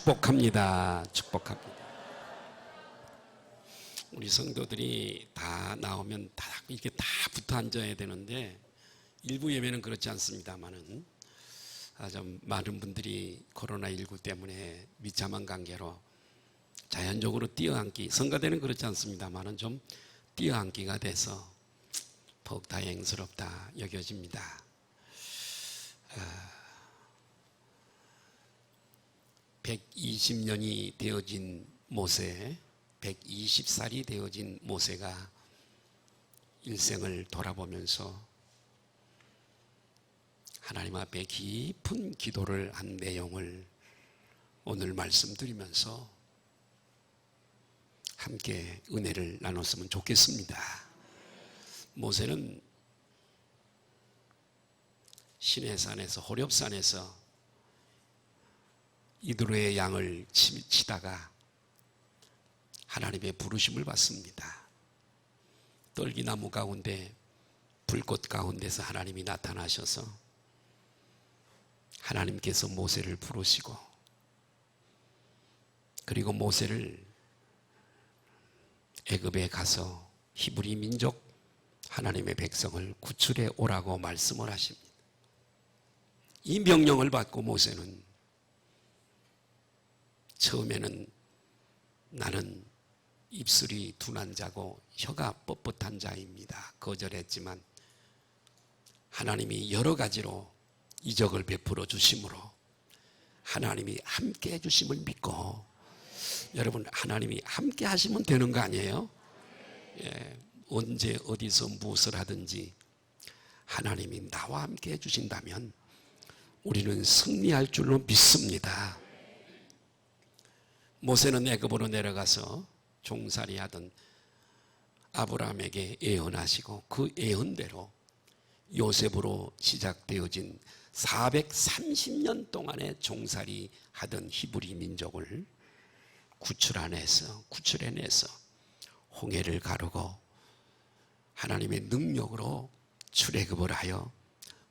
축복합니다. 축복합니다. 우리 성도들이 다 나오면 다 이렇게 다 붙어 앉아야 되는데 일부 예배는 그렇지 않습니다만은 좀 많은 분들이 코로나19 때문에 미참한 관계로 자연적으로 뛰어앉기, 성가대는 그렇지 않습니다만은 좀 뛰어앉기가 돼서 더욱 다행스럽다 여겨집니다. 120년이 되어진 모세, 120살이 되어진 모세가 일생을 돌아보면서 하나님 앞에 깊은 기도를 한 내용을 오늘 말씀드리면서 함께 은혜를 나눴으면 좋겠습니다. 모세는 시내산에서, 호렙산에서 이드로의 양을 치다가 하나님의 부르심을 받습니다. 떨기나무 가운데, 불꽃 가운데서 하나님이 나타나셔서 하나님께서 모세를 부르시고, 그리고 모세를 애굽에 가서 히브리 민족 하나님의 백성을 구출해 오라고 말씀을 하십니다. 이 명령을 받고 모세는 처음에는 나는 입술이 둔한 자고 혀가 뻣뻣한 자입니다 거절했지만 하나님이 여러 가지로 이적을 베풀어 주심으로 하나님이 함께 해주심을 믿고, 여러분 하나님이 함께 하시면 되는 거 아니에요? 예, 언제 어디서 무엇을 하든지 하나님이 나와 함께 해주신다면 우리는 승리할 줄로 믿습니다. 모세는 애굽으로 내려가서 종살이 하던 아브라함에게 예언하시고 그 예언대로 요셉으로 시작되어진 430년 동안의 종살이 하던 히브리 민족을 구출해내서 홍해를 가르고 하나님의 능력으로 출애굽을 하여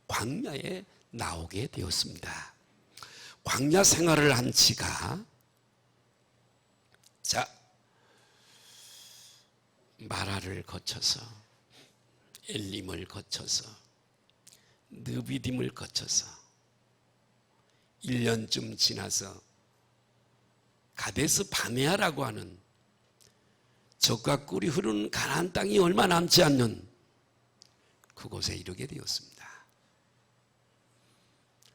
광야에 나오게 되었습니다. 광야 생활을 한 지가 마라를 거쳐서 엘림을 거쳐서 느비딤을 거쳐서 1년쯤 지나서 가데스 바네아라고 하는 젖과 꿀이 흐르는 가나안 땅이 얼마 남지 않는 그곳에 이르게 되었습니다.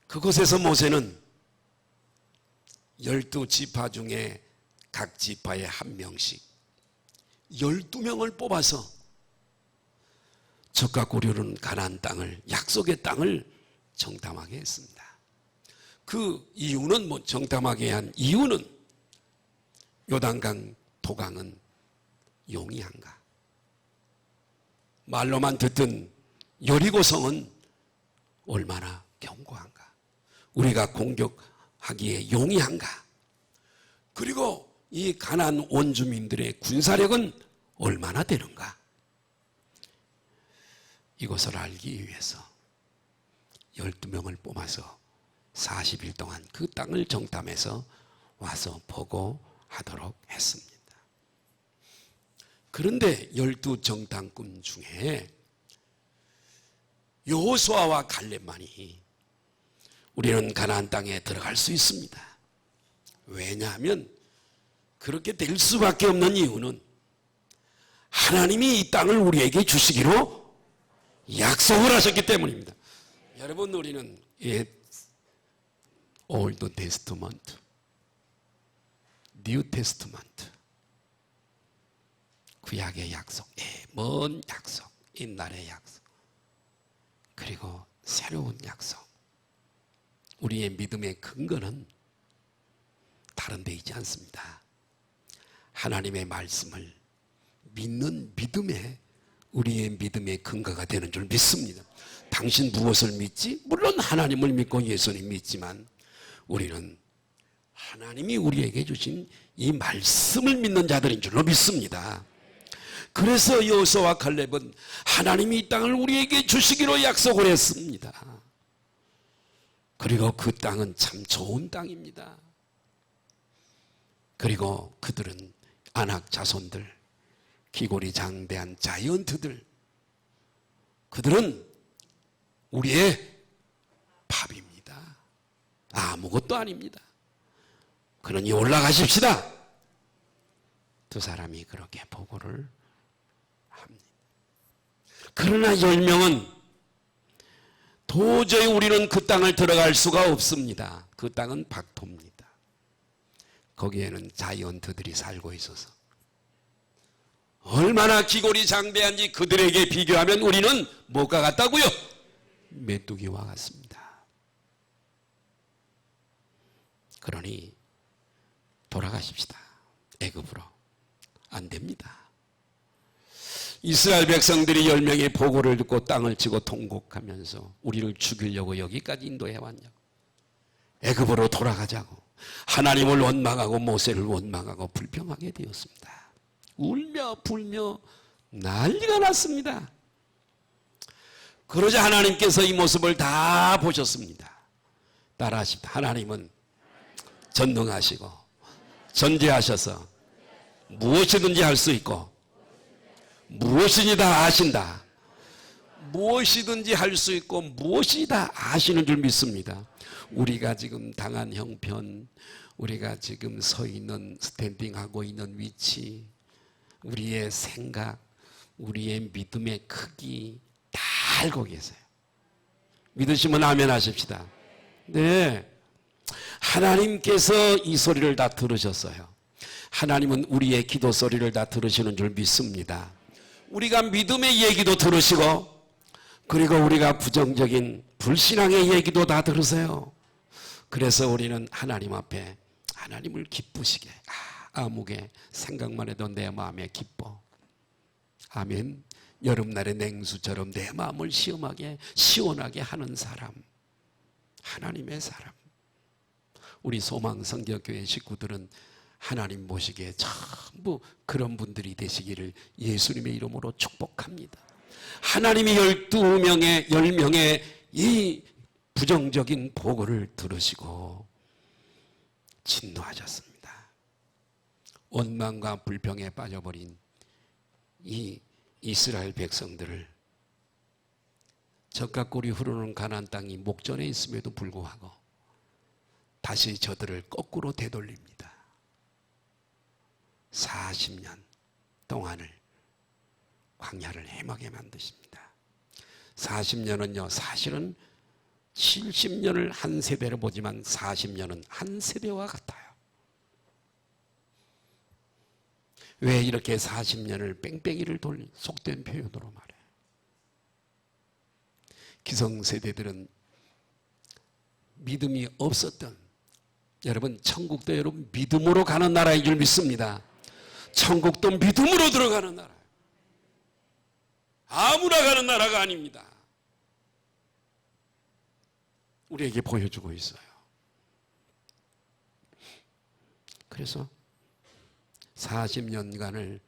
그곳에서 모세는 12지파 중에 각 지파에 한 명씩 12명을 뽑아서 젖과 꿀이 흐르는 가나안 땅을, 약속의 땅을 정탐하게 했습니다. 그 이유는, 정탐하게 한 이유는 요단강 도강은 용이한가, 말로만 듣던 여리고성은 얼마나 견고한가, 우리가 공격하기에 용이한가, 그리고 이 가나안 원주민들의 군사력은 얼마나 되는가, 이것을 알기 위해서 12명을 뽑아서 40일 동안 그 땅을 정탐해서 와서 보고하도록 했습니다. 그런데 12정탐꾼 중에 여호수아와 갈렙만이 우리는 가나안 땅에 들어갈 수 있습니다. 왜냐하면 그렇게 될 수밖에 없는 이유는 하나님이 이 땅을 우리에게 주시기로 약속을 하셨기 때문입니다. 여러분, 우리는 올드 테스트먼트, 뉴 테스트먼트, 구약의 약속, 먼 약속, 옛날의 약속, 그리고 새로운 약속, 우리의 믿음의 근거는 다른 데 있지 않습니다. 하나님의 말씀을 믿는 믿음에 우리의 믿음의 근거가 되는 줄 믿습니다. 당신 무엇을 믿지? 물론 하나님을 믿고 예수님 믿지만 우리는 하나님이 우리에게 주신 이 말씀을 믿는 자들인 줄로 믿습니다. 그래서 여호수아와 갈렙은 하나님이 이 땅을 우리에게 주시기로 약속을 했습니다. 그리고 그 땅은 참 좋은 땅입니다. 그리고 그들은 안악 자손들, 기골이 장대한 자이언트들, 그들은 우리의 밥입니다. 아무것도 아닙니다. 그러니 올라가십시다. 두 사람이 그렇게 보고를 합니다. 그러나 10명은 도저히 우리는 그 땅을 들어갈 수가 없습니다. 그 땅은 박토입니다. 거기에는 자이언트들이 살고 있어서 얼마나 기골이 장대한지 그들에게 비교하면 우리는 뭐가 같다고요? 메뚜기와 같습니다. 그러니 돌아가십시다. 애굽으로. 안 됩니다. 이스라엘 백성들이 10명의 보고를 듣고 땅을 치고 통곡하면서 우리를 죽이려고 여기까지 인도해 왔냐고. 애굽으로 돌아가자고. 하나님을 원망하고 모세를 원망하고 불평하게 되었습니다. 울며 불며 난리가 났습니다. 그러자 하나님께서 이 모습을 다 보셨습니다. 따라하십니다. 하나님은 전능하시고 전지하셔서 무엇이든지 할 수 있고 무엇이든지 다 아신다. 무엇이든지 할 수 있고 무엇이 다 아시는 줄 믿습니다. 우리가 지금 당한 형편, 우리가 지금 서 있는 스탠딩하고 있는 위치, 우리의 생각, 우리의 믿음의 크기 다 알고 계세요. 믿으시면 아멘 하십시다. 네, 하나님께서 이 소리를 다 들으셨어요. 하나님은 우리의 기도 소리를 다 들으시는 줄 믿습니다. 우리가 믿음의 얘기도 들으시고 그리고 우리가 부정적인 불신앙의 얘기도 다 들으세요. 그래서 우리는 하나님 앞에 하나님을 기쁘시게 아무개 생각만 해도 내 마음에 기뻐. 아멘. 여름날의 냉수처럼 내 마음을 시원하게 하는 사람, 하나님의 사람. 우리 소망성결교회 식구들은 하나님 보시기에 전부 그런 분들이 되시기를 예수님의 이름으로 축복합니다. 하나님이 10명의 이 부정적인 보고를 들으시고 진노하셨습니다. 원망과 불평에 빠져버린 이 이스라엘 백성들을 젖과 꿀이 흐르는 가나안 땅이 목전에 있음에도 불구하고 다시 저들을 거꾸로 되돌립니다. 40년 동안을 광야를 헤매게 만드십니다. 40년은요 사실은 70년을 한 세대로 보지만 40년은 한 세대와 같아요. 왜 이렇게 40년을 뺑뺑이를 돌린 속된 표현으로 말해. 기성세대들은 믿음이 없었던, 여러분 천국도 여러분 믿음으로 가는 나라인 줄 믿습니다. 천국도 믿음으로 들어가는 나라. 아무나 가는 나라가 아닙니다. 우리에게 보여주고 있어요. 그래서 40년간을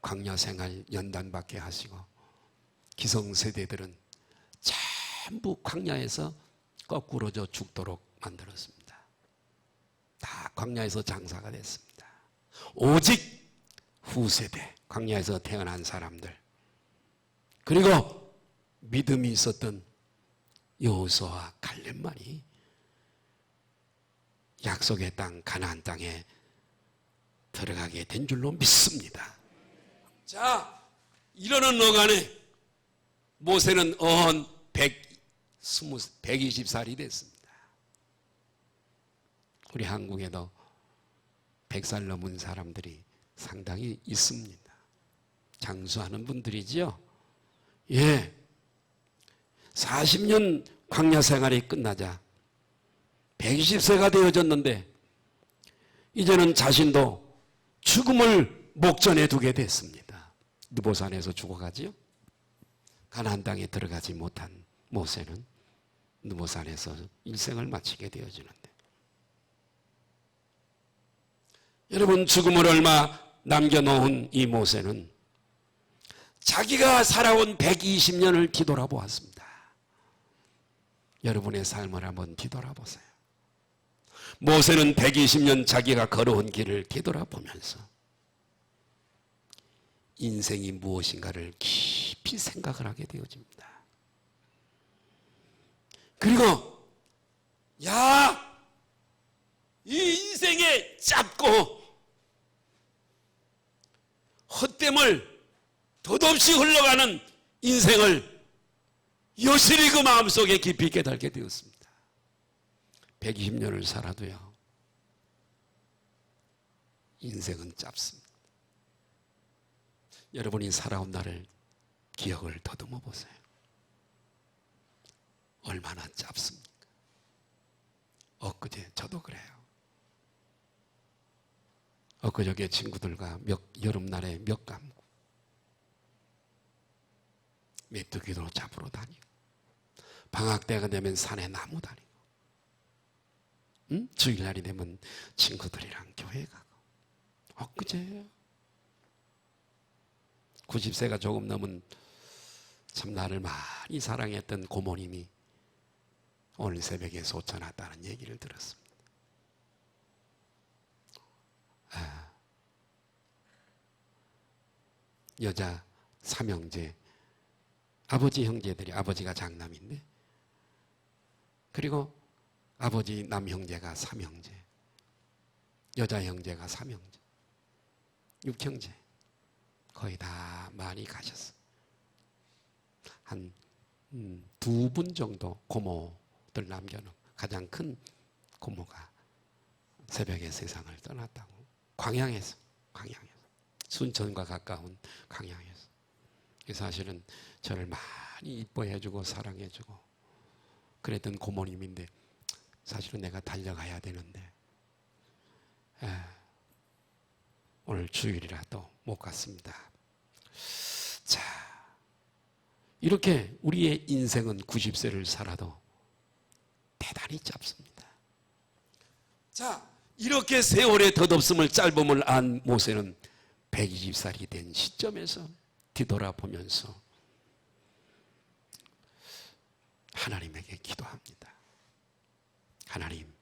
광야 생활 연단받게 하시고 기성세대들은 전부 광야에서 거꾸로져 죽도록 만들었습니다. 다 광야에서 장사가 됐습니다. 오직 후세대, 광야에서 태어난 사람들, 그리고 믿음이 있었던 여호수아와 갈렙만이 약속의 땅 가나안 땅에 들어가게 된 줄로 믿습니다. 자, 이러는 노간에 모세는 120살이 됐습니다. 우리 한국에도 100살 넘은 사람들이 상당히 있습니다. 장수하는 분들이지요. 예. 40년 광야 생활이 끝나자 120세가 되어졌는데 이제는 자신도 죽음을 목전에 두게 됐습니다. 느보산에서 죽어가지요. 가나안 땅에 들어가지 못한 모세는 느보산에서 일생을 마치게 되어지는데, 여러분 죽음을 얼마 남겨놓은 이 모세는 자기가 살아온 120년을 뒤돌아보았습니다. 여러분의 삶을 한번 뒤돌아보세요. 모세는 120년 자기가 걸어온 길을 되돌아보면서 인생이 무엇인가를 깊이 생각을 하게 되어집니다. 그리고 이 인생의 짧고 헛됨을 덧없이 흘러가는 인생을 여실히 그 마음속에 깊이 깨닫게 되었습니다. 120년을 살아도요, 인생은 짧습니다. 여러분이 살아온 날을 기억을 더듬어 보세요. 얼마나 짧습니까? 엊그제 저도 그래요. 엊그저께 친구들과 여름날에 몇 감고 메뚜기도 잡으러 다니고, 방학 때가 되면 산에 나무 다니고, 주일날이 되면 친구들이랑 교회 가고. 엊그제예요. 90세가 조금 넘은 참 나를 많이 사랑했던 고모님이 오늘 새벽에 소천했다는 얘기를 들었습니다. 여자 삼형제, 아버지 형제들이, 아버지가 장남인데, 그리고 아버지 남형제가 삼형제, 여자 형제가 삼형제, 6형제 거의 다 많이 가셨어요. 한 두 분 정도 고모들 남겨놓고, 가장 큰 고모가 새벽에 세상을 떠났다고. 광양에서 순천과 가까운 광양에서. 사실은 저를 많이 이뻐해주고 사랑해주고 그랬던 고모님인데, 사실은 내가 달려가야 되는데 오늘 주일이라 또 못 갔습니다. 자, 이렇게 우리의 인생은 90세를 살아도 대단히 짧습니다. 자, 이렇게 세월의 덧없음을 짧음을 안 모세는 120살이 된 시점에서 뒤돌아보면서 하나님에게 기도합니다. 하나님,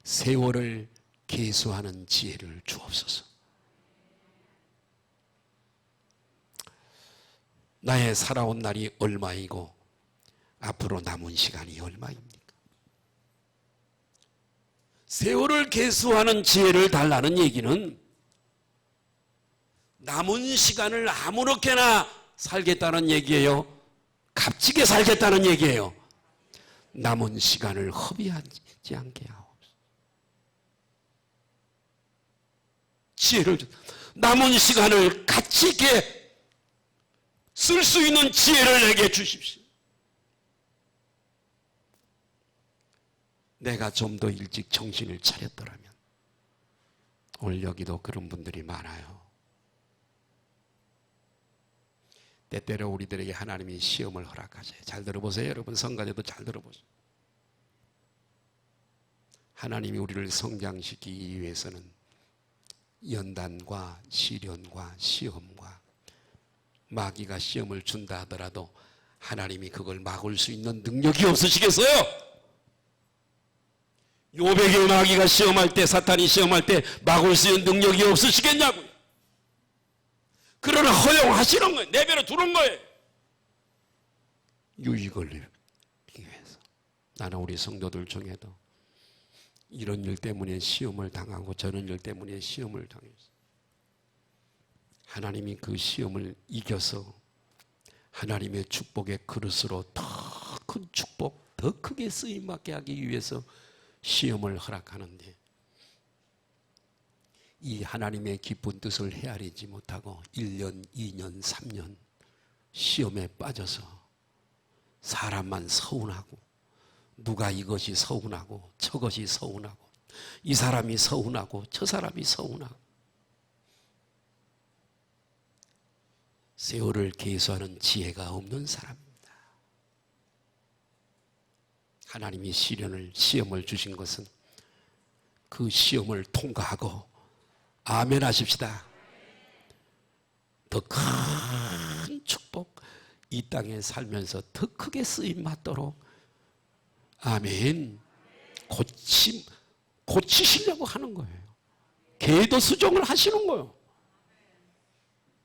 세월을 계수하는 지혜를 주옵소서. 나의 살아온 날이 얼마이고 앞으로 남은 시간이 얼마입니까? 세월을 계수하는 지혜를 달라는 얘기는 남은 시간을 아무렇게나 살겠다는 얘기예요? 값지게 살겠다는 얘기예요? 남은 시간을 허비하지 않게 하옵소서. 지혜를, 남은 시간을 가치 있게 쓸 수 있는 지혜를 내게 주십시오. 내가 좀 더 일찍 정신을 차렸더라면. 오늘 여기도 그런 분들이 많아요. 때때로 우리들에게 하나님이 시험을 허락하세요. 잘 들어보세요. 여러분, 성가대도 잘 들어보세요. 하나님이 우리를 성장시키기 위해서는 연단과 시련과 시험과, 마귀가 시험을 준다 하더라도 하나님이 그걸 막을 수 있는 능력이 없으시겠어요? 요백의 마귀가 시험할 때, 사탄이 시험할 때 막을 수 있는 능력이 없으시겠냐고요. 그러나 허용하시는 거예요. 내버려 두는 거예요. 유익을 위해서. 나는 우리 성도들 중에도 이런 일 때문에 시험을 당하고 저런 일 때문에 시험을 당했어요. 하나님이 그 시험을 이겨서 하나님의 축복의 그릇으로 더 큰 축복, 더 크게 쓰임받게 하기 위해서 시험을 허락하는데, 이 하나님의 기쁜 뜻을 헤아리지 못하고 1년, 2년, 3년 시험에 빠져서 사람만 서운하고, 누가 이것이 서운하고 저것이 서운하고, 이 사람이 서운하고 저 사람이 서운하고, 세월을 계수하는 지혜가 없는 사람입니다. 하나님이 시험을 주신 것은 그 시험을 통과하고, 아멘 하십시다, 더 큰 축복, 이 땅에 살면서 더 크게 쓰임 받도록, 아멘, 고침, 고치시려고 하는 거예요. 궤도 수정을 하시는 거예요.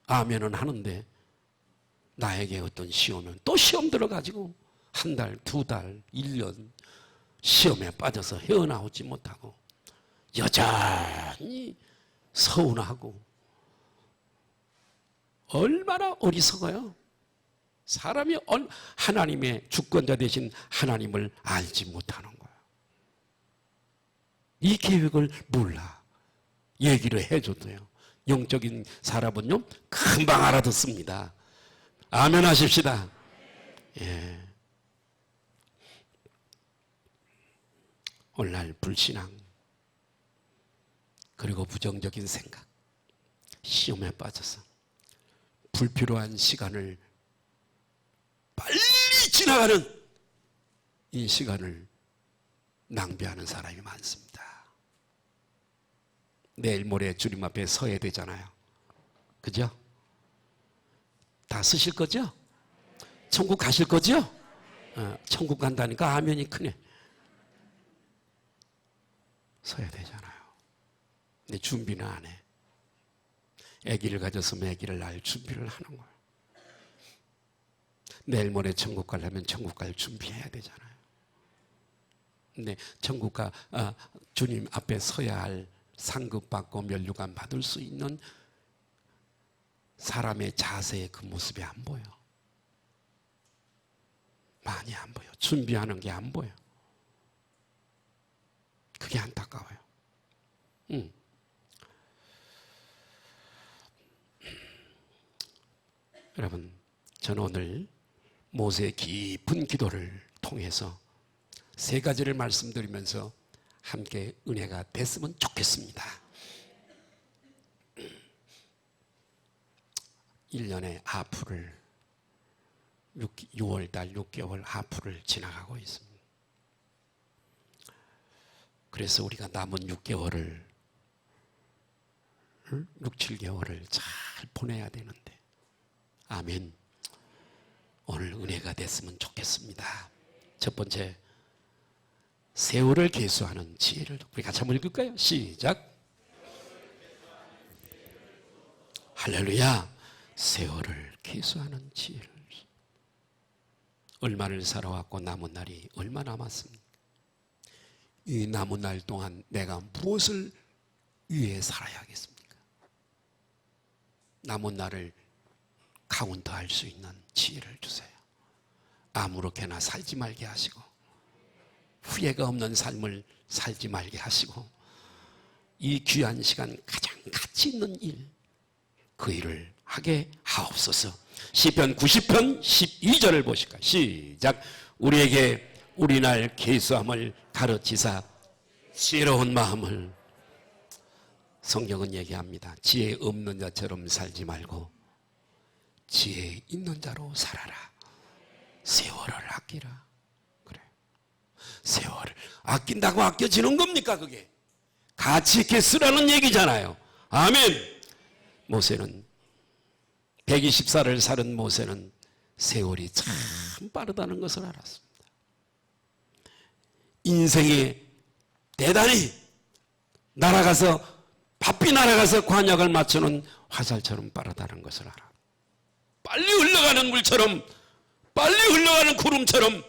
아멘은 하는데 나에게 어떤 시험은 또 시험 들어가지고 한 달, 두 달, 1년 시험에 빠져서 헤어나오지 못하고 여전히 서운하고 얼마나 어리석어요. 사람이 하나님의 주권자 되신 하나님을 알지 못하는 거예요. 이 계획을 몰라. 얘기를 해줘도요. 영적인 사람은요 금방 알아듣습니다. 아멘 하십시다. 예. 오늘날 불신앙 그리고 부정적인 생각 시험에 빠져서 불필요한 시간을 빨리 지나가는 이 시간을 낭비하는 사람이 많습니다. 내일 모레 주님 앞에 서야 되잖아요. 그죠? 다 쓰실 거죠? 천국 가실 거죠? 천국 간다니까 아멘이 크네. 서야 되잖아요. 근데 준비는 안 해. 아기를 가졌으면 아기를 낳을 준비를 하는 거예요. 내일 모레 천국 가려면 천국 갈 준비해야 되잖아요. 근데 주님 앞에 서야 할 상급받고 면류관 받을 수 있는 사람의 자세의 그 모습이 안 보여. 많이 안 보여. 준비하는 게 안 보여. 그게 안타까워요. 여러분, 저는 오늘 모세의 깊은 기도를 통해서 세 가지를 말씀드리면서 함께 은혜가 됐으면 좋겠습니다. 1년의 하프를 6월달 6개월 하프를 지나가고 있습니다. 그래서 우리가 남은 6개월을 6, 7개월을 잘 보내야 되는데 아멘. 오늘 은혜가 됐으면 좋겠습니다. 첫 번째, 세월을 계수하는 지혜를 우리 같이 한번 읽을까요? 시작. 할렐루야. 세월을 계수하는 지혜를. 얼마를 살아왔고 남은 날이 얼마 남았습니까? 이 남은 날 동안 내가 무엇을 위해 살아야겠습니까? 남은 날을 카운트할 수 있는 지혜를 주세요. 아무렇게나 살지 말게 하시고 후회가 없는 삶을 살지 말게 하시고 이 귀한 시간 가장 가치 있는 일, 그 일을 하게 하옵소서. 시편 90편 12절을 보실까요? 시작. 우리에게 우리날 계수함을 가르치사 지혜로운 마음을. 성경은 얘기합니다. 지혜 없는 자처럼 살지 말고 지혜 있는 자로 살아라. 세월을 아끼라. 그래. 세월을 아낀다고 아껴지는 겁니까? 그게 가치 있게 쓰라는 얘기잖아요. 아멘. 모세는 124를 살은 모세는 세월이 참 빠르다는 것을 알았습니다. 인생이 대단히 바삐 날아가서 관역을 맞추는 화살처럼 빠르다는 것을 알아. 빨리 흘러가는 물처럼, 빨리 흘러가는 구름처럼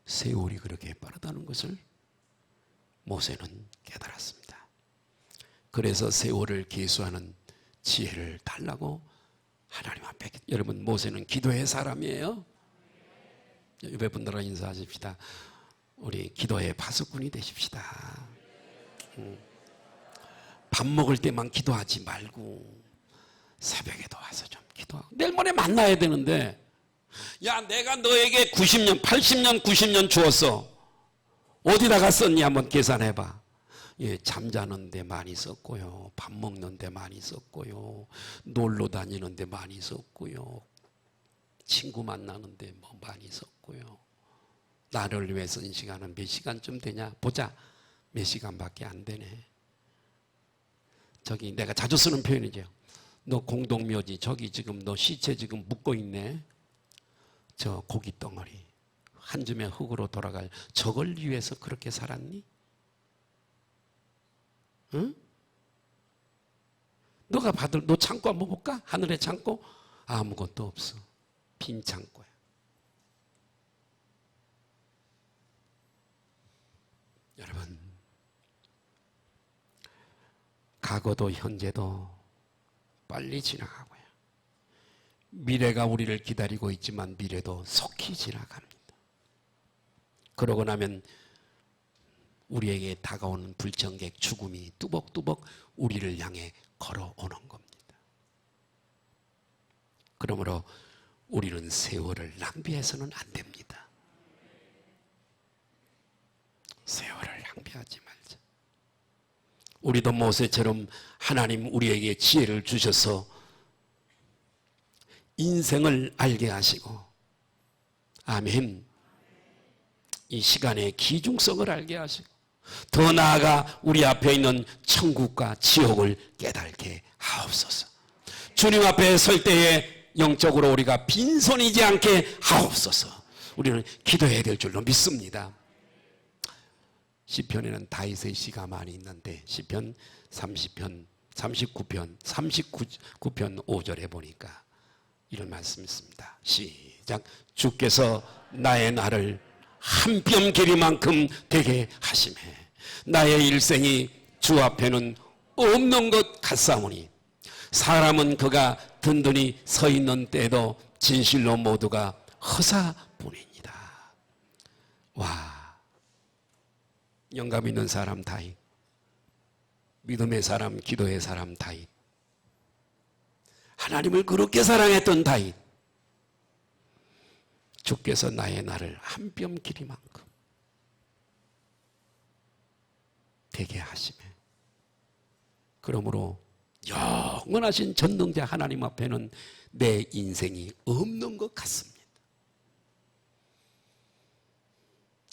세월이 그렇게 빠르다는 것을 모세는 깨달았습니다. 그래서 세월을 계수하는 지혜를 달라고 하나님 앞에. 여러분, 모세는 기도의 사람이에요. 유배분들과 인사하십시다. 우리 기도의 파수꾼이 되십시다. 밥 먹을 때만 기도하지 말고 새벽에도 와서 좀 기도하고 내일 모레 만나야 되는데, 야, 내가 너에게 90년 80년 90년 주었어. 어디다가 썼니? 한번 계산해봐. 예, 잠자는 데 많이 썼고요, 밥 먹는 데 많이 썼고요, 놀러 다니는 데 많이 썼고요, 친구 만나는 데 뭐 많이 썼고요. 나를 위해 쓴 시간은 몇 시간쯤 되냐 보자. 몇 시간밖에 안 되네. 저기 내가 자주 쓰는 표현이죠. 너 공동묘지 저기 지금 너 시체 지금 묻고 있네. 저 고기 덩어리 한 줌의 흙으로 돌아갈 저걸 위해서 그렇게 살았니? 응? 너가 받을, 너 창고 한번 볼까? 하늘의 창고? 아무것도 없어. 빈 창고야. 여러분, 과거도 현재도 빨리 지나가고요. 미래가 우리를 기다리고 있지만 미래도 속히 지나갑니다. 그러고 나면 우리에게 다가오는 불청객 죽음이 뚜벅뚜벅 우리를 향해 걸어오는 겁니다. 그러므로 우리는 세월을 낭비해서는 안 됩니다. 세월을 낭비하지 말자. 우리도 모세처럼 하나님 우리에게 지혜를 주셔서 인생을 알게 하시고, 아멘, 이 시간의 기중성을 알게 하시고, 더 나아가 우리 앞에 있는 천국과 지옥을 깨닫게 하옵소서. 주님 앞에 설 때에 영적으로 우리가 빈손이지 않게 하옵소서. 우리는 기도해야 될 줄로 믿습니다. 시편에는 다윗의 시가 많이 있는데 시편 39편 5절에 보니까 이런 말씀이 있습니다. 시작. 주께서 나의 날을 한 뼘 길이만큼 되게 하시매 나의 일생이 주 앞에는 없는 것 같사오니 사람은 그가 든든히 서 있는 때에도 진실로 모두가 허사뿐이니라. 와, 영감 있는 사람 다윗, 믿음의 사람, 기도의 사람 다윗, 하나님을 그렇게 사랑했던 다윗, 주께서 나의 날을 한 뼘 길이만큼 되게 하시매 그러므로 영원하신 전능자 하나님 앞에는 내 인생이 없는 것 같습니다.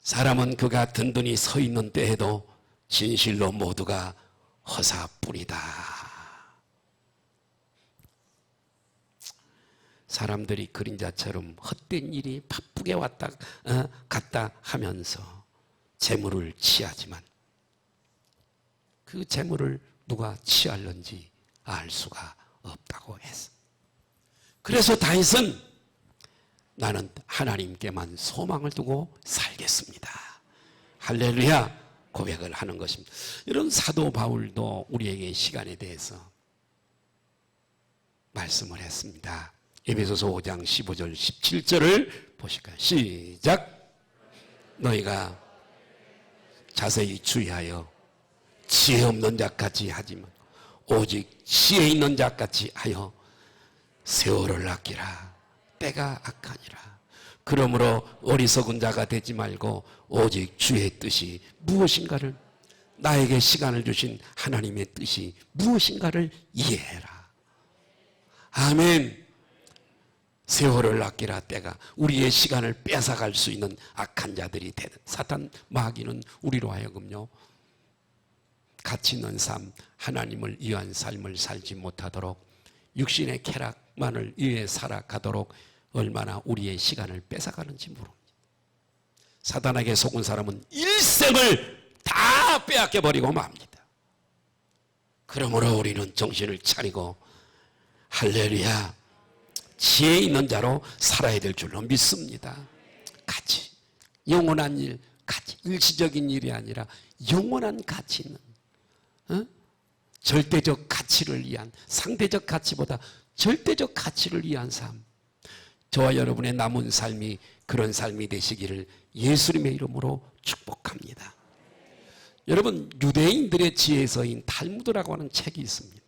사람은 그가 든든히 서 있는 때에도 진실로 모두가 허사뿐이다. 사람들이 그림자처럼 헛된 일이 바쁘게 왔다 갔다 하면서 재물을 취하지만 그 재물을 누가 취할는지 알 수가 없다고 했어. 그래서 다윗은 나는 하나님께만 소망을 두고 살겠습니다. 할렐루야 고백을 하는 것입니다. 이런 사도 바울도 우리에게 시간에 대해서 말씀을 했습니다. 에베소서 5장 15절 17절을 보실까요? 시작. 너희가 자세히 주의하여 지혜 없는 자같이 하지만 오직 지혜 있는 자같이 하여 세월을 아끼라. 때가 악하니라. 그러므로 어리석은 자가 되지 말고 오직 주의 뜻이 무엇인가를, 나에게 시간을 주신 하나님의 뜻이 무엇인가를 이해해라. 아멘. 세월을 아끼라. 때가, 우리의 시간을 뺏어갈 수 있는 악한 자들이 되는 사탄 마귀는 우리로 하여금요 가치 있는 삶, 하나님을 위한 삶을 살지 못하도록 육신의 쾌락만을 위해 살아가도록 얼마나 우리의 시간을 뺏어가는지 모릅니다. 사단에게 속은 사람은 일생을 다 빼앗겨버리고 맙니다. 그러므로 우리는 정신을 차리고 할렐루야 지혜 있는 자로 살아야 될 줄로 믿습니다. 가치, 영원한 일, 가치, 일시적인 일이 아니라 영원한 가치 있는 절대적 가치를 위한, 상대적 가치보다 절대적 가치를 위한 삶, 저와 여러분의 남은 삶이 그런 삶이 되시기를 예수님의 이름으로 축복합니다. 여러분, 유대인들의 지혜서인 탈무드라고 하는 책이 있습니다.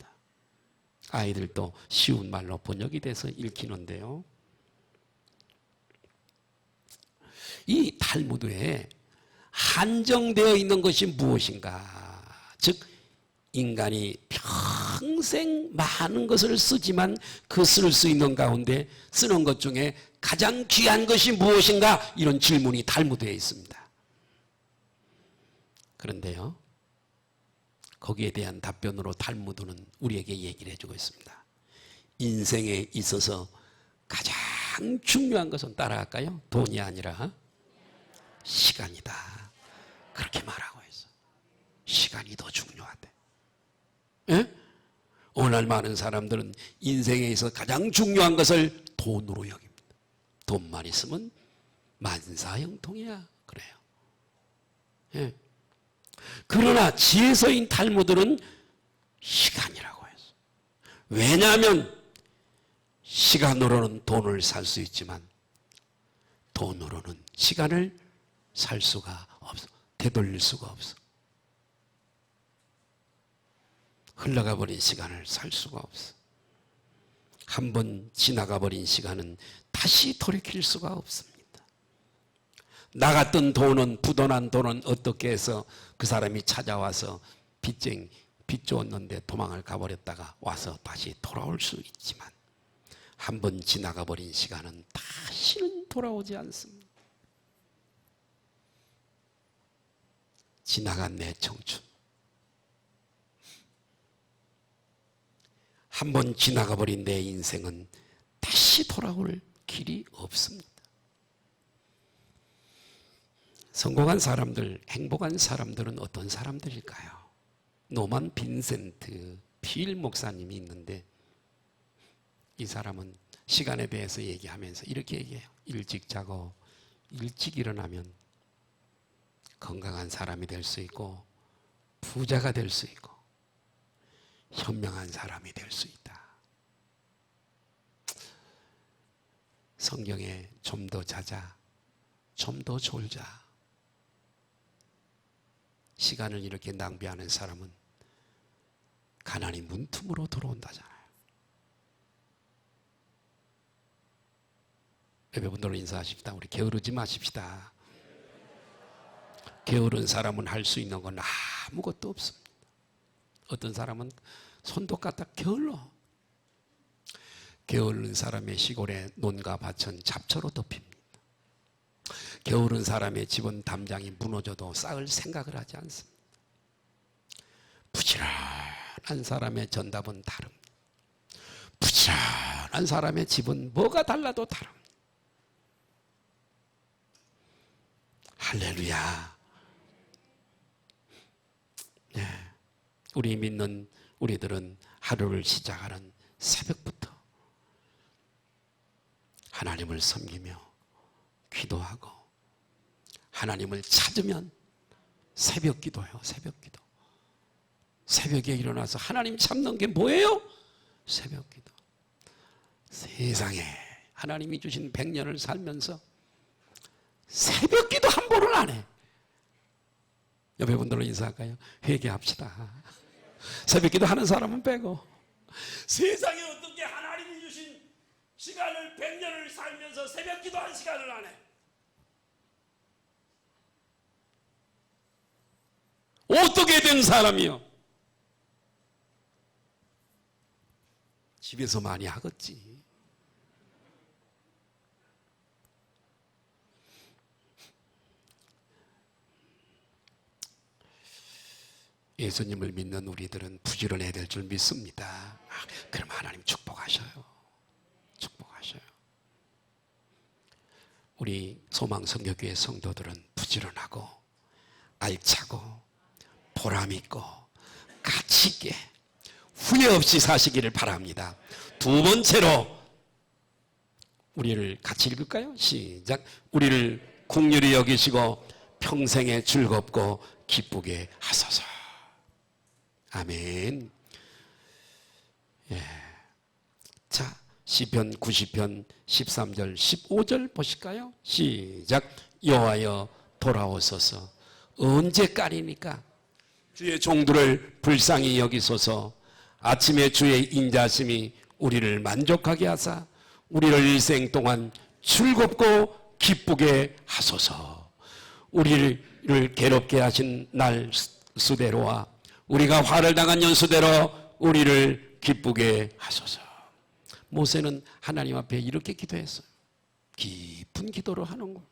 아이들도 쉬운 말로 번역이 돼서 읽히는데요, 이 탈무드에 한정되어 있는 것이 무엇인가, 즉 인간이 평생 많은 것을 쓰지만 그 쓸 수 있는 가운데 쓰는 것 중에 가장 귀한 것이 무엇인가, 이런 질문이 탈무드에 있습니다. 그런데요, 거기에 대한 답변으로 탈무드는 우리에게 얘기를 해주고 있습니다. 인생에 있어서 가장 중요한 것은 따라갈까요? 돈이 아니라 시간이다. 그렇게 말하고 있어. 시간이 더 중요하대. 예? 오늘 많은 사람들은 인생에 있어서 가장 중요한 것을 돈으로 여깁니다. 돈만 있으면 만사형통이야. 그래요. 예. 그러나 지혜서인 탈무드는 시간이라고 했어. 왜냐하면 시간으로는 돈을 살 수 있지만 돈으로는 시간을 살 수가 없어. 되돌릴 수가 없어. 흘러가 버린 시간을 살 수가 없어. 한 번 지나가 버린 시간은 다시 돌이킬 수가 없습니다. 나갔던 돈은, 부도난 돈은 어떻게 해서 그 사람이 찾아와서 빚 줬는데 도망을 가버렸다가 와서 다시 돌아올 수 있지만 한 번 지나가 버린 시간은 다시는 돌아오지 않습니다. 지나간 내 청춘, 한 번 지나가 버린 내 인생은 다시 돌아올 길이 없습니다. 성공한 사람들, 행복한 사람들은 어떤 사람들일까요? 노만 빈센트 필 목사님이 있는데 이 사람은 시간에 대해서 얘기하면서 이렇게 얘기해요. 일찍 자고 일찍 일어나면 건강한 사람이 될 수 있고 부자가 될 수 있고 현명한 사람이 될 수 있다. 성경에 좀 더 자자, 좀 더 졸자. 시간을 이렇게 낭비하는 사람은 가난이 문틈으로 들어온다잖아요. 예배분들로 인사하십시다. 우리 게으르지 마십시다. 게으른 사람은 할 수 있는 건 아무것도 없습니다. 어떤 사람은 손도 까딱 게을러. 게으른 사람의 시골에 논과 밭은 잡초로 덮입니다. 게으른 사람의 집은 담장이 무너져도 쌓을 생각을 하지 않습니다. 부지런한 사람의 전답은 다릅니다. 부지런한 사람의 집은 뭐가 달라도 다릅니다. 할렐루야. 네. 우리 믿는 우리들은 하루를 시작하는 새벽부터 하나님을 섬기며 기도하고 하나님을 찾으면 새벽 기도해요. 새벽 기도. 새벽에 일어나서 하나님 찾는 게 뭐예요? 새벽 기도. 세상에 하나님이 주신 100년을 살면서 새벽 기도 한 번을 안 해. 옆에 분들로 인사할까요? 회개합시다. 새벽 기도 하는 사람은 빼고. 세상에 어떻게 하나님이 주신 시간을 100년을 살면서 새벽 기도 한 시간을 안 해? 어떻게 된 사람이요? 집에서 많이 하겠지. 예수님을 믿는 우리들은 부지런해야 될 줄 믿습니다. 그럼 하나님 축복하셔요. 축복하셔요. 우리 소망성교교회 성도들은 부지런하고 알차고 보람있고 가치있게 후회 없이 사시기를 바랍니다. 두 번째로 우리를 같이 읽을까요? 시작. 우리를 긍휼히 여기시고 평생에 즐겁고 기쁘게 하소서. 아멘. 예. 자, 시편 90편 13절 15절 보실까요? 시작. 여호와여 돌아오소서. 언제까지니까 주의 종들을 불쌍히 여기소서. 아침에 주의 인자심이 우리를 만족하게 하사 우리를 일생 동안 즐겁고 기쁘게 하소서. 우리를 괴롭게 하신 날 수대로와 우리가 화를 당한 연수대로 우리를 기쁘게 하소서. 모세는 하나님 앞에 이렇게 기도했어요. 깊은 기도를 하는 거.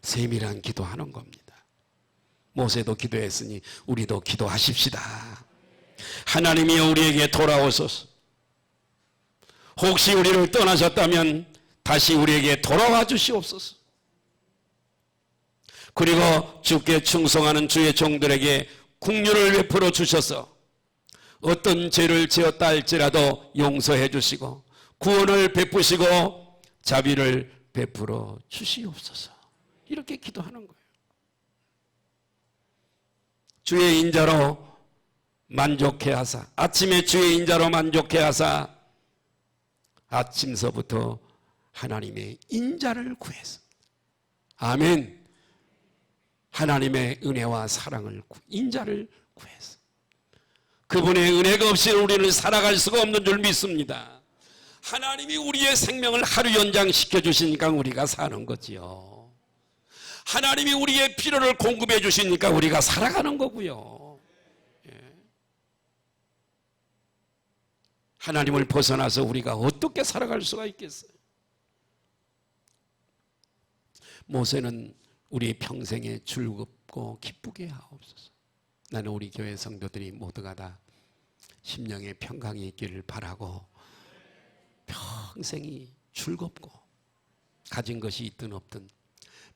세밀한 기도하는 겁니다. 모세도 기도했으니 우리도 기도하십시다. 하나님이여 우리에게 돌아오소서. 혹시 우리를 떠나셨다면 다시 우리에게 돌아와 주시옵소서. 그리고 주께 충성하는 주의 종들에게 긍휼을 베풀어 주셔서 어떤 죄를 지었다 할지라도 용서해 주시고 구원을 베푸시고 자비를 베풀어 주시옵소서. 이렇게 기도하는 거예요. 주의 인자로 만족해 하사, 아침에 주의 인자로 만족해 하사 아침서부터 하나님의 인자를 구해서, 아멘. 하나님의 은혜와 사랑을 인자를 구해서 그분의 은혜가 없이는 우리는 살아갈 수가 없는 줄 믿습니다. 하나님이 우리의 생명을 하루 연장시켜 주시니까 우리가 사는 거지요. 하나님이 우리의 필요를 공급해 주시니까 우리가 살아가는 거고요. 예. 하나님을 벗어나서 우리가 어떻게 살아갈 수가 있겠어요? 모세는 우리 평생에 즐겁고 기쁘게 하옵소서. 나는 우리 교회 성도들이 모두가 다 심령의 평강이 있기를 바라고 평생이 즐겁고 가진 것이 있든 없든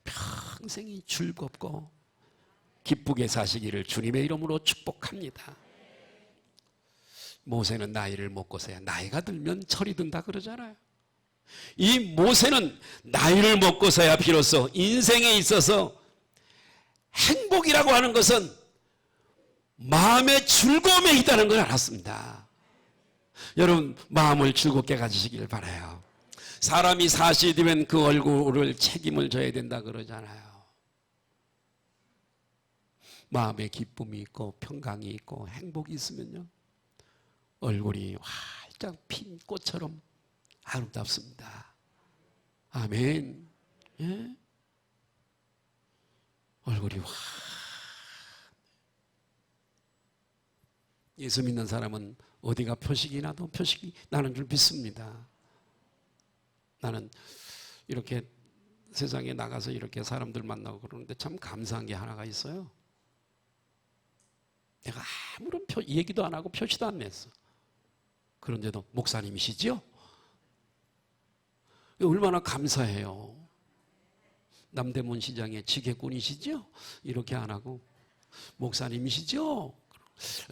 평생이 즐겁고 기쁘게 사시기를 주님의 이름으로 축복합니다. 모세는 나이를 먹고서야, 나이가 들면 철이 든다 그러잖아요. 이 모세는 나이를 먹고서야 비로소 인생에 있어서 행복이라고 하는 것은 마음의 즐거움에 있다는 걸 알았습니다. 여러분, 마음을 즐겁게 가지시길 바라요. 사람이 40이 되면 그 얼굴을 책임을 져야 된다 그러잖아요. 마음에 기쁨이 있고 평강이 있고 행복이 있으면요, 얼굴이 활짝 핀 꽃처럼 아름답습니다. 아멘. 예? 얼굴이 예수 믿는 사람은 어디가 표식이 나도 표식이 나는 줄 믿습니다. 나는 이렇게 세상에 나가서 이렇게 사람들 만나고 그러는데 참 감사한 게 하나가 있어요. 내가 아무런 얘기도 안 하고 표시도 안 냈어. 그런데도 목사님이시죠? 얼마나 감사해요. 남대문 시장의 지게꾼이시죠? 이렇게 안 하고 목사님이시죠?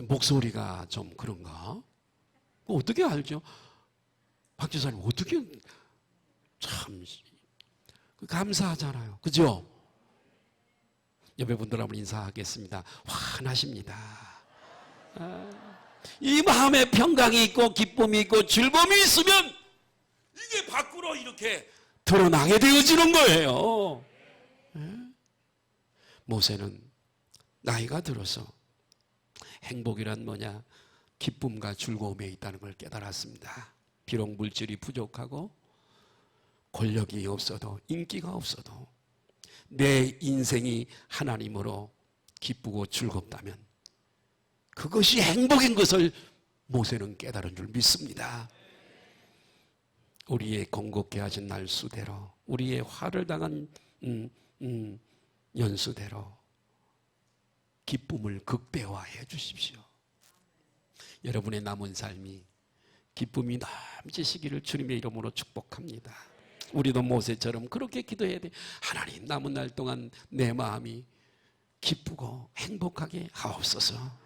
목소리가 좀 그런가? 어떻게 알죠? 박 지사님 어떻게 참 감사하잖아요. 그죠? 옆에 분들 한번 인사하겠습니다. 환하십니다. 이 마음에 평강이 있고 기쁨이 있고 즐거움이 있으면 이게 밖으로 이렇게 드러나게 되어지는 거예요. 모세는 나이가 들어서 행복이란 뭐냐? 기쁨과 즐거움에 있다는 걸 깨달았습니다. 비록 물질이 부족하고 권력이 없어도 인기가 없어도 내 인생이 하나님으로 기쁘고 즐겁다면 그것이 행복인 것을 모세는 깨달은 줄 믿습니다. 우리의 공곡케 하신 날수대로, 우리의 화를 당한 연수대로 기쁨을 극대화해 주십시오. 여러분의 남은 삶이 기쁨이 넘치시기를 주님의 이름으로 축복합니다. 우리도 모세처럼 그렇게 기도해야 돼. 하나님, 남은 날 동안 내 마음이 기쁘고 행복하게 하옵소서.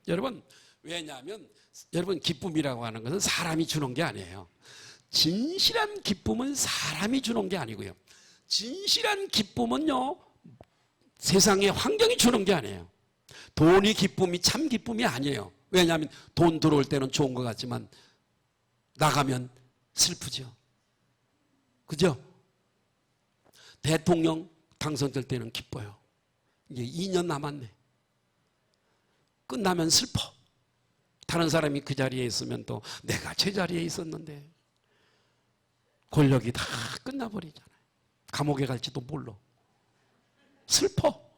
여러분, 왜냐하면 여러분, 기쁨이라고 하는 것은 사람이 주는 게 아니에요. 진실한 기쁨은 사람이 주는 게 아니고요. 진실한 기쁨은요, 세상의 환경이 주는 게 아니에요. 돈이 기쁨이 참 기쁨이 아니에요. 왜냐하면 돈 들어올 때는 좋은 것 같지만 나가면 슬프죠. 그죠? 대통령 당선될 때는 기뻐요. 이제 2년 남았네. 끝나면 슬퍼. 다른 사람이 그 자리에 있으면 또 내가 제자리에 있었는데 권력이 다 끝나버리잖아요. 감옥에 갈지도 몰라. 슬퍼.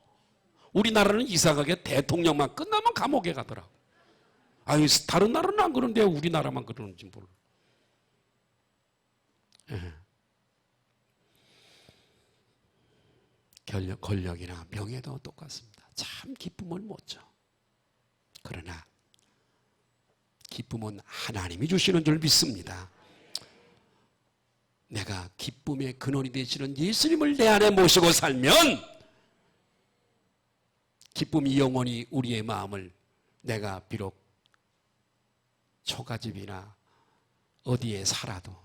우리나라는 이상하게 대통령만 끝나면 감옥에 가더라고. 아니, 다른 나라는 안 그런데 우리나라만 그러는지 몰라. 예. 권력이나 명예도 똑같습니다. 참 기쁨을 못 줘. 그러나 기쁨은 하나님이 주시는 줄 믿습니다. 내가 기쁨의 근원이 되시는 예수님을 내 안에 모시고 살면 기쁨이 영원히 우리의 마음을 내가 비록 초가집이나 어디에 살아도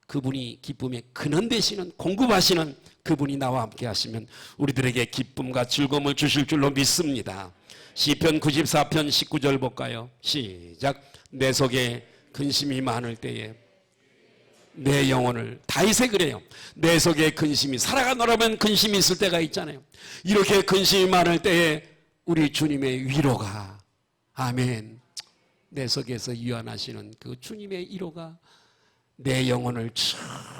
그분이 기쁨의 근원 되시는 공급하시는 그분이 나와 함께 하시면 우리들에게 기쁨과 즐거움을 주실 줄로 믿습니다. 시편 94편 19절 볼까요? 시작. 내 속에 근심이 많을 때에 내 영혼을, 다윗이 그래요. 내 속에 근심이, 살아가노라면 근심이 있을 때가 있잖아요. 이렇게 근심이 많을 때에 우리 주님의 위로가, 아멘, 내 속에서 유한하시는 그 주님의 위로가 내 영혼을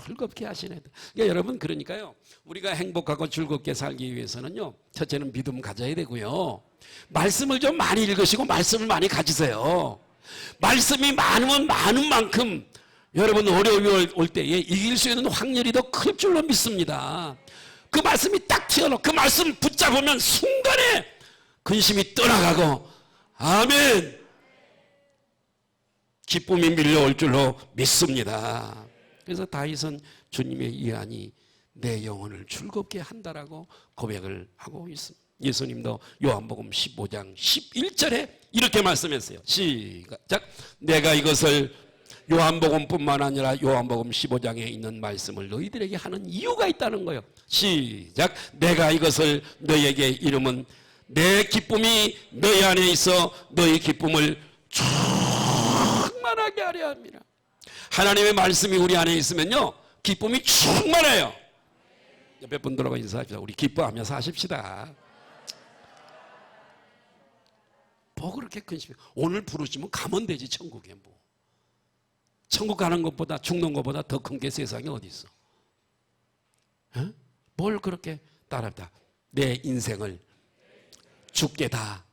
즐겁게 하시네. 그러니까 여러분, 그러니까요, 우리가 행복하고 즐겁게 살기 위해서는요, 첫째는 믿음 가져야 되고요, 말씀을 좀 많이 읽으시고 말씀을 많이 가지세요. 말씀이 많으면 많은 만큼 여러분 어려움이 올 때에 이길 수 있는 확률이 더 클 줄로 믿습니다. 그 말씀이 딱 튀어나오고 그 말씀 붙잡으면 순간에 근심이 떠나가고, 아멘, 기쁨이 밀려올 줄로 믿습니다. 그래서 다윗은 주님의 위안이 내 영혼을 즐겁게 한다라고 고백을 하고 있습니다. 예수님도 요한복음 15장 11절에 이렇게 말씀했어요. 시작. 내가 이것을, 요한복음뿐만 아니라 요한복음 15장에 있는 말씀을 너희들에게 하는 이유가 있다는 거예요. 시작. 내가 이것을 너희에게 이름은 내 기쁨이 너희 안에 있어 너희 기쁨을 충만하게 하려 합니다. 하나님의 말씀이 우리 안에 있으면요, 기쁨이 충만해요. 옆에 분들하고 인사합시다. 우리 기뻐하며 사십시다. 뭐 그렇게 근심해. 오늘 부르시면 가면 되지. 천국에 뭐. 천국 가는 것보다, 죽는 것보다 더 큰 게 세상에 어디 있어? 에? 뭘 그렇게 따라합니다. 내 인생을 죽게 다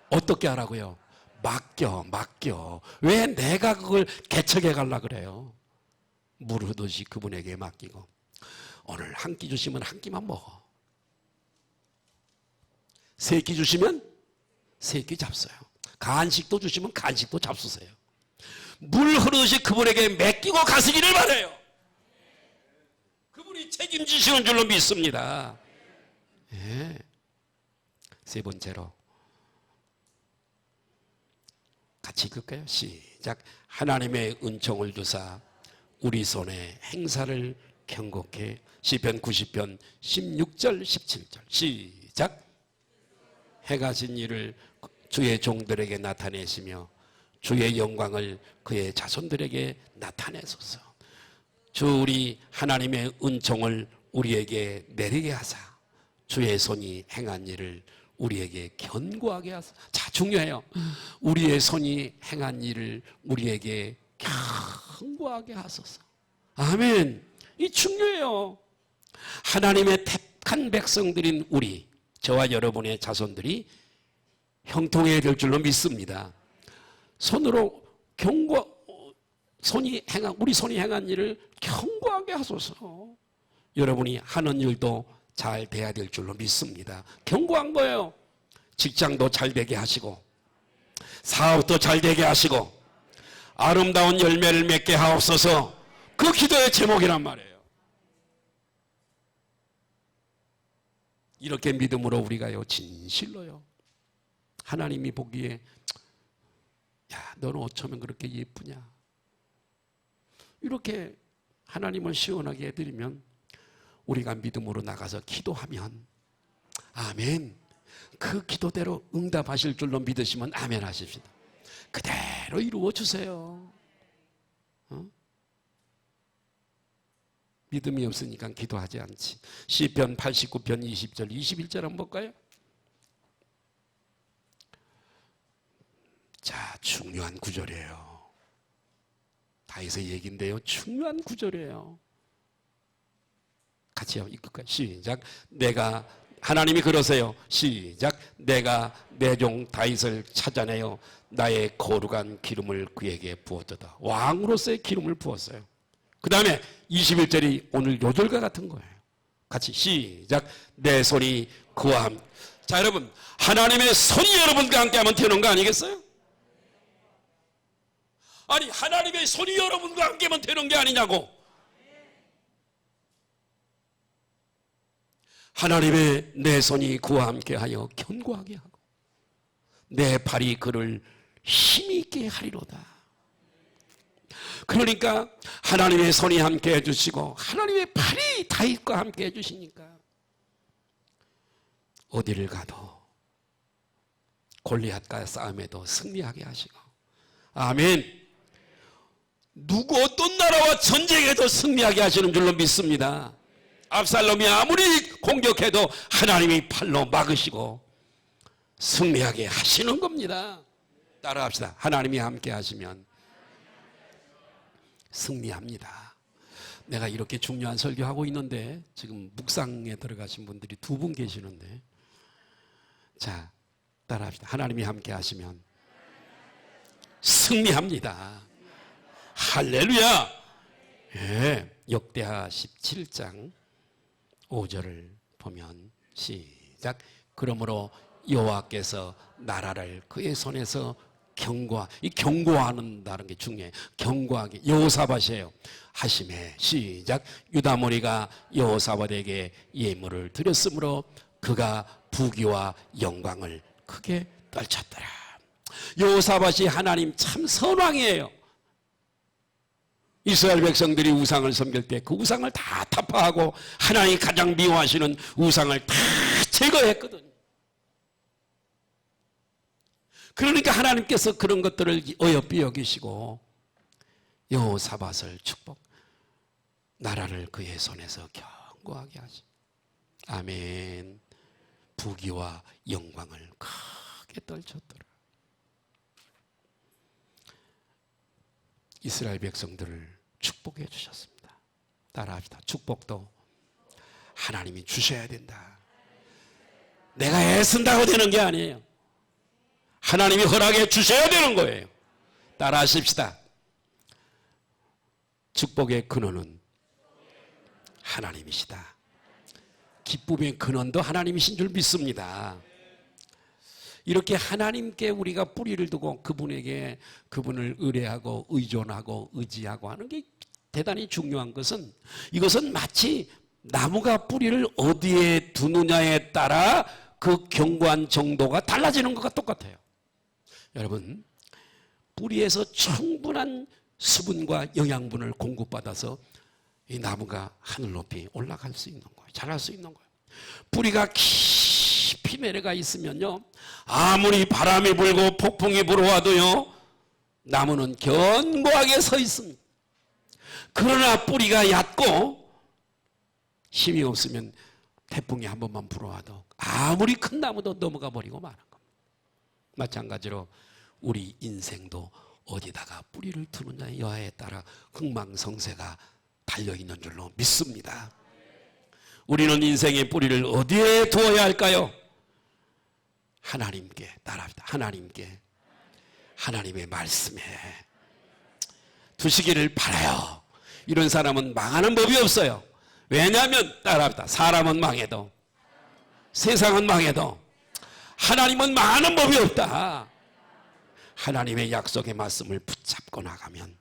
어떻게 하라고요? 맡겨. 왜 내가 그걸 개척해 가려고 그래요? 물 흐듯이 그분에게 맡기고, 오늘 한 끼 주시면 한 끼만 먹어. 세 끼 주시면 세 끼 잡숴요. 간식도 주시면 간식도 잡수세요. 물 흐르듯이 그분에게 맡기고 가시기를 바라요. 그분이 책임지시는 줄로 믿습니다. 네. 세 번째로 같이 읽을까요? 시작. 하나님의 은총을 주사 우리 손에 행사를 경고케. 시편 90편 16절 17절 시작. 행하신 일을 주의 종들에게 나타내시며 주의 영광을 그의 자손들에게 나타내소서. 주 우리 하나님의 은총을 우리에게 내리게 하사 주의 손이 행한 일을 우리에게 견고하게 하소서. 자, 중요해요. 우리의 손이 행한 일을 우리에게 견고하게 하소서. 아멘. 이 중요해요. 하나님의 택한 백성들인 우리, 저와 여러분의 자손들이 형통해야 될 줄로 믿습니다. 손으로 우리 손이 행한 일을 견고하게 하소서. 여러분이 하는 일도 잘 돼야 될 줄로 믿습니다. 견고한 거예요. 직장도 잘 되게 하시고, 사업도 잘 되게 하시고, 아름다운 열매를 맺게 하옵소서. 그 기도의 제목이란 말이에요. 이렇게 믿음으로 우리가요, 진실로요, 하나님이 보기에, 야, 너는 어쩌면 그렇게 예쁘냐, 이렇게 하나님을 시원하게 해드리면 우리가 믿음으로 나가서 기도하면, 아멘, 그 기도대로 응답하실 줄로 믿으시면 아멘 하십시다. 그대로 이루어 주세요. 믿음이 없으니까 기도하지 않지. 시편 89편 20절 21절 한번 볼까요? 자, 중요한 구절이에요. 다윗의 얘기인데요, 중요한 구절이에요. 같이 읽을까요? 시작. 내가, 하나님이 그러세요. 시작. 내가 내 종 다윗을 찾아내어 나의 거룩한 기름을 그에게 부었도다. 왕으로서의 기름을 부었어요. 그 다음에 21절이 오늘 요절과 같은 거예요. 같이 시작. 내 손이 그와 함께. 자, 여러분, 하나님의 손이 여러분과 함께 하면 되는 거 아니겠어요? 아니, 하나님의 손이 여러분과 함께 하면 되는 게 아니냐고. 하나님의 내 손이 그와 함께하여 견고하게 하고 내 팔이 그를 힘이 있게 하리로다. 그러니까 하나님의 손이 함께 해주시고 하나님의 팔이 다윗과 함께 해주시니까 어디를 가도 골리앗과 싸움에도 승리하게 하시고, 아멘. 누구 어떤 나라와 전쟁에도 승리하게 하시는 줄로 믿습니다. 압살롬이 아무리 공격해도 하나님이 팔로 막으시고 승리하게 하시는 겁니다. 따라합시다. 하나님이 함께 하시면 승리합니다. 내가 이렇게 중요한 설교하고 있는데 지금 묵상에 들어가신 분들이 2분 계시는데, 자, 따라합시다. 하나님이 함께 하시면 승리합니다. 할렐루야. 예, 역대하 17장 5절을 보면 시작. 그러므로 여호와께서 나라를 그의 손에서 이 경고한다는 게 중요해요. 경고하게 여호사밧이에요. 하심에 시작. 유다 무리가 여호사밧에게 예물을 드렸으므로 그가 부귀와 영광을 크게 떨쳤더라. 여호사밧이 하나님 참 선왕이에요. 이스라엘 백성들이 우상을 섬길 때 그 우상을 다 타파하고 하나님이 가장 미워하시는 우상을 다 제거했거든요. 그러니까 하나님께서 그런 것들을 어여삐 여기시고 여호사밧을 축복, 나라를 그의 손에서 견고하게 하시. 아멘. 부귀와 영광을 크게 떨쳤더라. 이스라엘 백성들을 축복해 주셨습니다. 따라합시다. 축복도 하나님이 주셔야 된다. 내가 애쓴다고 되는 게 아니에요. 하나님이 허락해 주셔야 되는 거예요. 따라 하십시다. 축복의 근원은 하나님이시다. 기쁨의 근원도 하나님이신 줄 믿습니다. 이렇게 하나님께 우리가 뿌리를 두고 그분을 의뢰하고 의존하고 의지하고 하는 게 대단히 중요한 것은, 이것은 마치 나무가 뿌리를 어디에 두느냐에 따라 그 견고한 정도가 달라지는 것과 똑같아요. 여러분, 뿌리에서 충분한 수분과 영양분을 공급받아서 이 나무가 하늘 높이 올라갈 수 있는 거예요. 자랄 수 있는 거예요. 뿌리가 깊이 내려가 있으면요, 아무리 바람이 불고 폭풍이 불어와도요, 나무는 견고하게 서 있습니다. 그러나 뿌리가 얕고 힘이 없으면 태풍이 한 번만 불어와도 아무리 큰 나무도 넘어가 버리고 마는 겁니다. 마찬가지로 우리 인생도 어디다가 뿌리를 두느냐의 여하에 따라 흥망성쇠가 달려있는 줄로 믿습니다. 우리는 인생의 뿌리를 어디에 두어야 할까요? 하나님께. 따라합시다. 하나님께, 하나님의 말씀에 두시기를 바라요. 이런 사람은 망하는 법이 없어요. 왜냐하면 따라합시다. 사람은 망해도, 세상은 망해도 하나님은 망하는 법이 없다. 하나님의 약속의 말씀을 붙잡고 나가면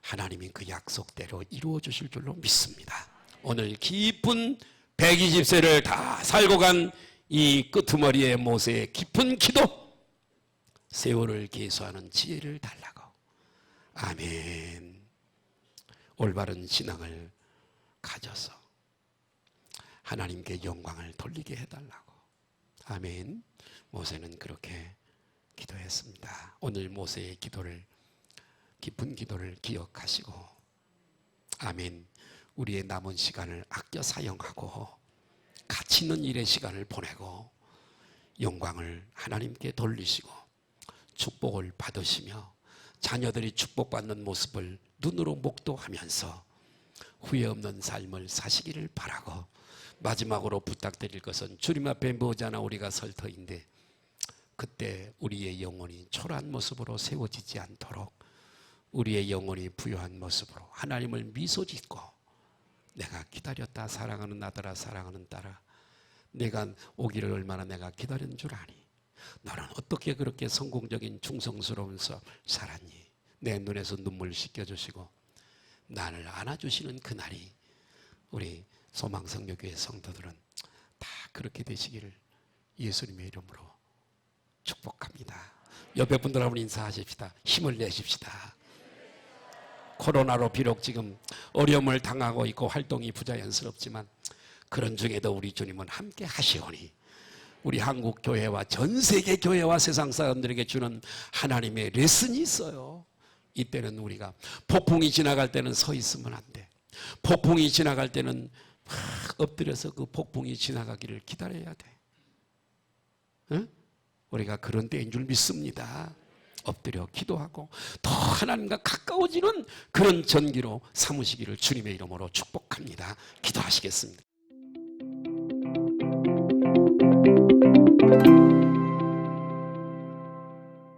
하나님이 그 약속대로 이루어 주실 줄로 믿습니다. 오늘 깊은 120세를 다 살고 간 이 끄트머리의 모세의 깊은 기도, 세월을 계수하는 지혜를 달라고. 아멘. 올바른 신앙을 가져서 하나님께 영광을 돌리게 해달라고. 아멘. 모세는 그렇게 기도했습니다. 오늘 모세의 기도를, 깊은 기도를 기억하시고, 아멘. 우리의 남은 시간을 아껴 사용하고 가치 있는 일의 시간을 보내고 영광을 하나님께 돌리시고 축복을 받으시며 자녀들이 축복받는 모습을 눈으로 목도하면서 후회 없는 삶을 사시기를 바라고, 마지막으로 부탁드릴 것은 주님 앞에 머지않아 우리가 설 터인데 그때 우리의 영혼이 초라한 모습으로 세워지지 않도록 우리의 영혼이 부유한 모습으로 하나님을 미소 짓고, 내가 기다렸다 사랑하는 아들아 사랑하는 딸아, 내가 오기를 얼마나 내가 기다린 줄 아니. 너는 어떻게 그렇게 성공적인 충성스러운 살았니? 내 눈에서 눈물 씻겨주시고 나를 안아주시는 그날이 우리 소망성교교회 성도들은 그렇게 되시기를 예수님의 이름으로 축복합니다. 옆에 분들하고 인사하십시다. 힘을 내십시다. 코로나로 비록 지금 어려움을 당하고 있고 활동이 부자연스럽지만 그런 중에도 우리 주님은 함께 하시오니 우리 한국 교회와 전 세계 교회와 세상 사람들에게 주는 하나님의 레슨이 있어요. 이때는 우리가 폭풍이 지나갈 때는 서 있으면 안 돼. 폭풍이 지나갈 때는 막 엎드려서 그 폭풍이 지나가기를 기다려야 돼. 응? 우리가 그런 때인 줄 믿습니다. 엎드려 기도하고 더 하나님과 가까워지는 그런 전기로 삼으시기를 주님의 이름으로 축복합니다. 기도하시겠습니다.